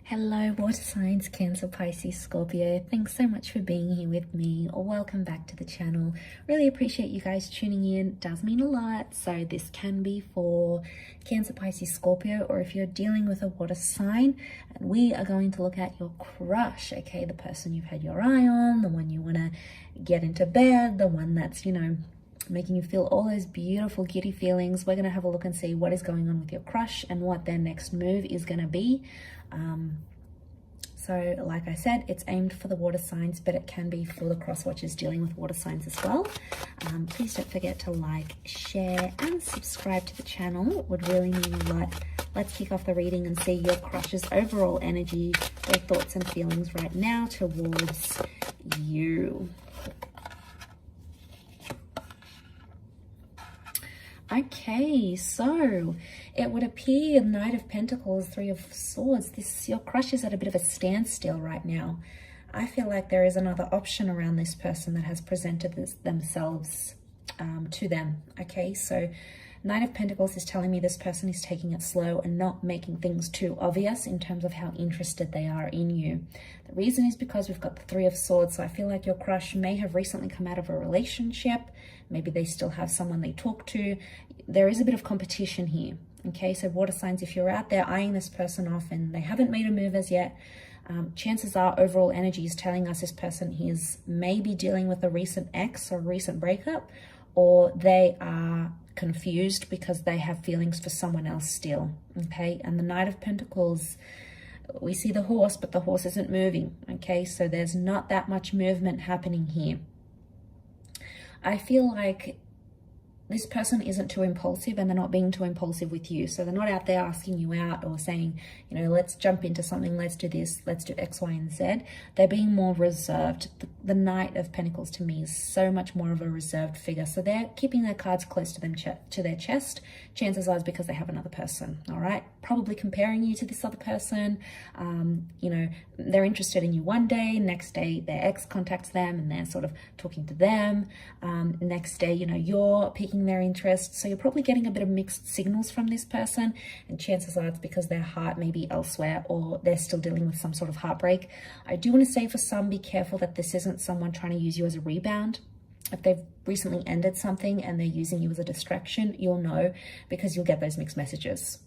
Hello, water signs, Cancer, Pisces, Scorpio. Thanks so much for being here with me, or welcome back to the channel. Really appreciate you guys tuning in. It does mean a lot. So this can be for Cancer, Pisces, Scorpio, or if you're dealing with a water sign. And we are going to look at your crush, okay? The person you've had your eye on, the one you want to get into bed, the one that's, making you feel all those beautiful giddy feelings. We're going to have a look and see what is going on with your crush and what their next move is going to be. So like I said, it's aimed for the water signs, but it can be for the cross watchers dealing with water signs as well. Please don't forget to like, share and subscribe to the channel. It would really mean a lot. Let's kick off the reading and see your crush's overall energy, their thoughts and feelings right now towards you. Okay, so it would appear Knight of Pentacles, Three of Swords, your crush is at a bit of a standstill right now. I feel like there is another option around this person that has presented themselves to them. Okay, so Knight of Pentacles is telling me this person is taking it slow and not making things too obvious in terms of how interested they are in you. The reason is because we've got the Three of Swords, so I feel like your crush may have recently come out of a relationship. Maybe they still have someone they talk to. There is a bit of competition here. Okay, so water signs, if you're out there eyeing this person off and they haven't made a move as yet, chances are overall energy is telling us this person is maybe dealing with a recent ex or a recent breakup, or they are confused because they have feelings for someone else still. Okay, and the Knight of Pentacles, we see the horse, but the horse isn't moving. Okay, so there's not that much movement happening here. I feel like this person isn't too impulsive and they're not being too impulsive with you. So they're not out there asking you out or saying, let's jump into something, let's do this, let's do X, Y, and Z. They're being more reserved. The Knight of Pentacles to me is so much more of a reserved figure. So they're keeping their cards close to them, to their chest. Chances are it's because they have another person, all right? Probably comparing you to this other person. They're interested in you one day, next day their ex contacts them and they're sort of talking to them. Next day, you're piquing their interest. So you're probably getting a bit of mixed signals from this person, and chances are it's because their heart may be elsewhere or they're still dealing with some sort of heartbreak. I do want to say for some, be careful that this isn't someone trying to use you as a rebound. If they've recently ended something and they're using you as a distraction, you'll know because you'll get those mixed messages.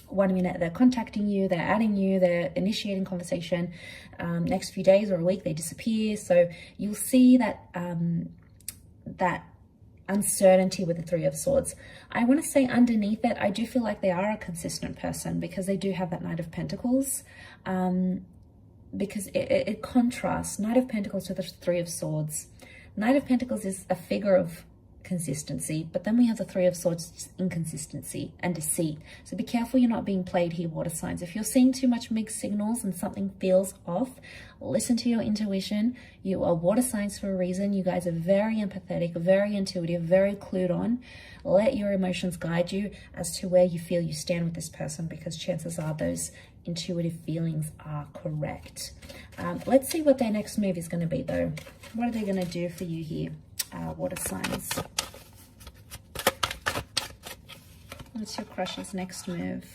One minute they're contacting you, they're adding you, they're initiating conversation. Next few days or a week they disappear. So you'll see that that uncertainty with the Three of Swords. I want to say underneath it, I do feel like they are a consistent person because they do have that Knight of Pentacles. Because it contrasts Knight of Pentacles to the Three of Swords. Knight of Pentacles is a figure of consistency, but then we have the Three of Swords, inconsistency and deceit. So be careful you're not being played here, water signs. If you're seeing too much mixed signals and something feels off, listen to your intuition. You are water signs for a reason. You guys are very empathetic, very intuitive, very clued on. Let your emotions guide you as to where you feel you stand with this person, because chances are those intuitive feelings are correct. Let's see what their next move is going to be though. What are they going to do for you here, water signs? What's your crush's next move?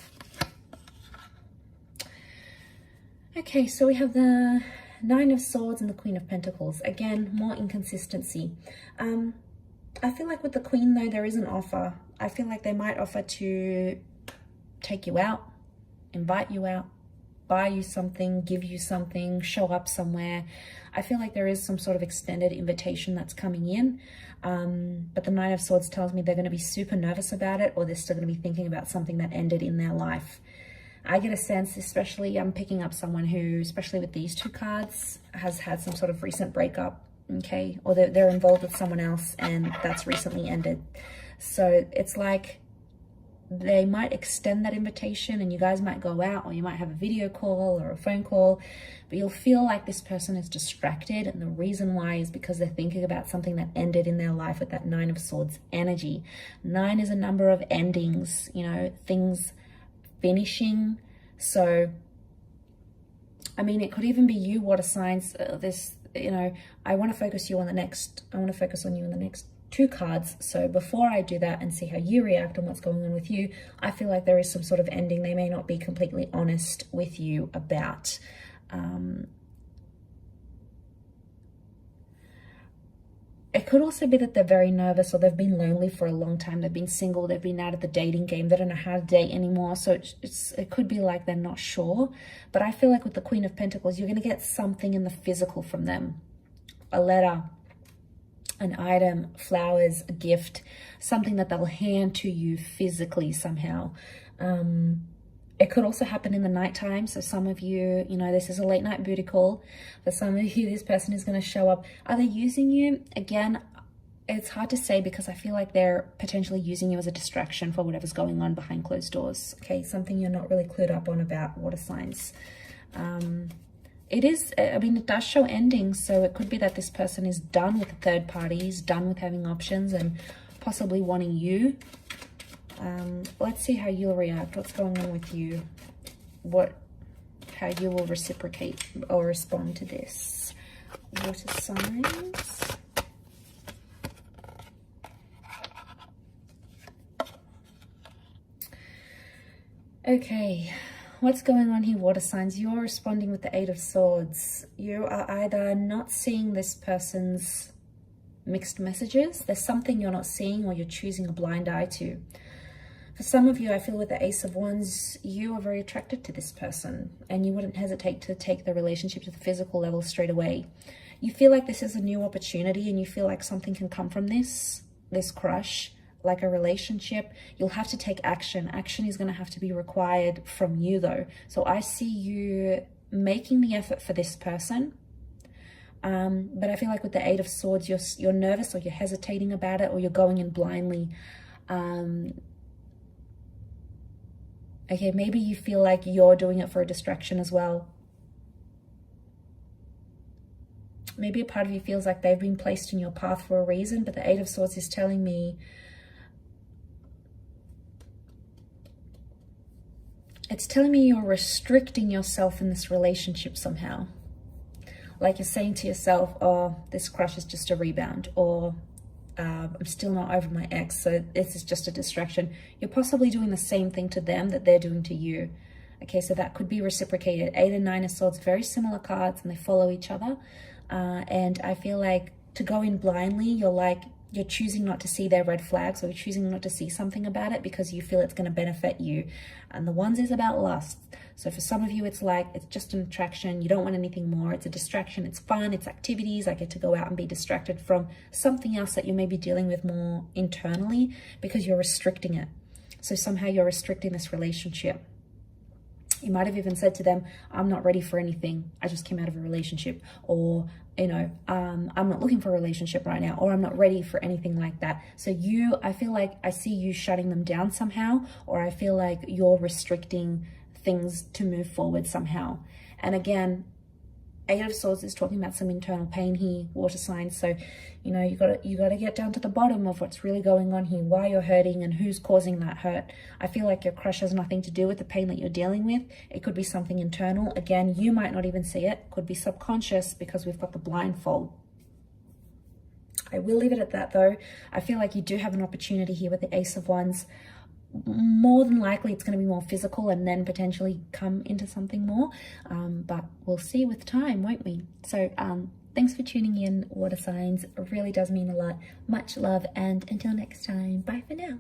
Okay, so we have the Nine of Swords and the Queen of Pentacles. Again, more inconsistency. I feel like with the Queen though, there is an offer. I feel like they might offer to take you out, invite you out, buy you something, give you something, show up somewhere. I feel like there is some sort of extended invitation that's coming in. But the Nine of Swords tells me they're going to be super nervous about it, or they're still going to be thinking about something that ended in their life. I get a sense, especially I'm picking up someone who, especially with these two cards, has had some sort of recent breakup, okay? Or they're involved with someone else and that's recently ended. So it's like they might extend that invitation and you guys might go out, or you might have a video call or a phone call, but you'll feel like this person is distracted. And the reason why is because they're thinking about something that ended in their life with that Nine of Swords energy. 9 is a number of endings, things finishing. So, I mean, it could even be you, water signs. I want to focus on you in the next 2 cards. So before I do that and see how you react and what's going on with you, I feel like there is some sort of ending they may not be completely honest with you about. It could also be that they're very nervous, or they've been lonely for a long time. They've been single, they've been out of the dating game, they don't know how to date anymore. So it could be like they're not sure. But I feel like with the Queen of Pentacles, you're going to get something in the physical from them. A letter, an item, flowers, a gift, something that they'll hand to you physically somehow. It could also happen in the nighttime. So some of you, you know, this is a late night booty call. For some of you, this person is going to show up. Are they using you? Again, it's hard to say, because I feel like they're potentially using you as a distraction for whatever's going on behind closed doors. Okay, something you're not really clued up on about, water signs. It is, I mean, it does show endings. So it could be that this person is done with the third parties, done with having options, and possibly wanting you. Let's see how you'll react. What's going on with you? How you will reciprocate or respond to this. Water signs. Okay, what's going on here, water signs? You're responding with the 8 of Swords. You are either not seeing this person's mixed messages. There's something you're not seeing, or you're choosing a blind eye to. For some of you, I feel with the Ace of Wands, you are very attracted to this person, and you wouldn't hesitate to take the relationship to the physical level straight away. You feel like this is a new opportunity, and you feel like something can come from this crush, like a relationship. You'll have to take action. Action is going to have to be required from you, though. So I see you making the effort for this person. But I feel like with the 8 of Swords, you're nervous, or you're hesitating about it, or you're going in blindly. Okay, maybe you feel like you're doing it for a distraction as well. Maybe a part of you feels like they've been placed in your path for a reason, but the 8 of Swords is telling me you're restricting yourself in this relationship somehow. Like you're saying to yourself, oh, this crush is just a rebound, or I'm still not over my ex, so this is just a distraction. You're possibly doing the same thing to them that they're doing to you. Okay, so that could be reciprocated. 8 and 9 of Swords, very similar cards, and they follow each other. And I feel like to go in blindly, you're choosing not to see their red flags, or you're choosing not to see something about it because you feel it's going to benefit you. And the Wands is about lust. So for some of you, it's like, it's just an attraction. You don't want anything more. It's a distraction. It's fun. It's activities. I get to go out and be distracted from something else that you may be dealing with more internally, because you're restricting it. So somehow you're restricting this relationship. You might have even said to them, I'm not ready for anything. I just came out of a relationship. Or, you know, I'm not looking for a relationship right now. Or I'm not ready for anything like that. So I feel like I see you shutting them down somehow. Or I feel like you're restricting things to move forward somehow. And again, 8 of Swords is talking about some internal pain here, water signs. So, you know, you gotta get down to the bottom of what's really going on here, why you're hurting and who's causing that hurt. I feel like your crush has nothing to do with the pain that you're dealing with. It could be something internal. Again, you might not even see it. Could be subconscious, because we've got the blindfold. I will leave it at that, though. I feel like you do have an opportunity here with the Ace of Wands. More than likely it's going to be more physical, and then potentially come into something more, but we'll see with time, won't we? So thanks for tuning in, water signs. It really does mean a lot. Much love, and until next time, bye for now.